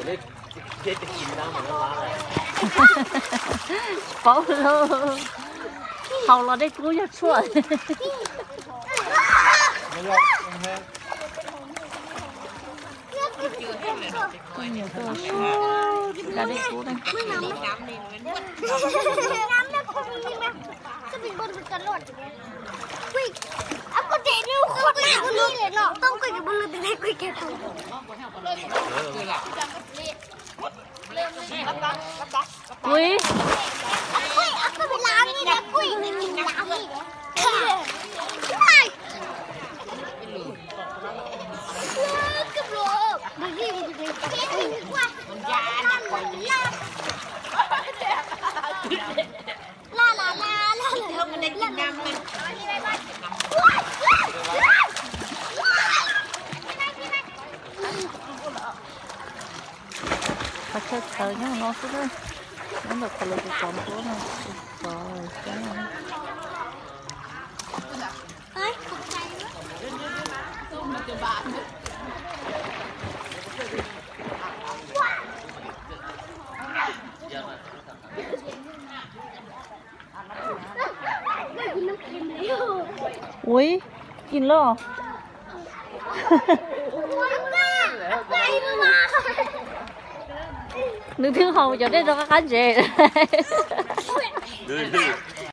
ได้เจ๊จะกินน้ำเหมือนร้านอะไร เปล่าเลยเขาเราได้กู้อยากช่วย ไม่ยอมแห้ง nhiều cơ đã đi cứu đâyน้ำเนี่ยคนมีไหมจะเป็นคนตลอดคุยเอาก็เด็กนี่คนหน้าคนนี้เลยเนาะต้องคุยกับบนเรือแต่คุยแค่ตัวอุ้ย คุยเอาก็ไปล้างนี่นะคุยล้างนี่กับโลกมันรีบมันไปเที่ยวดีกว่ามันยาเนี่ยคนลาเธอมันได้กินน้ำมันเขาเชิดเธอเนี่ยnó xuống đây nó được cả lực của của nó rồi cái này เฮ้ยตกใจอุ้ยกินแล้วเหรอ นึกถึงเขาจะได้ดอกกันเจ ดื้อ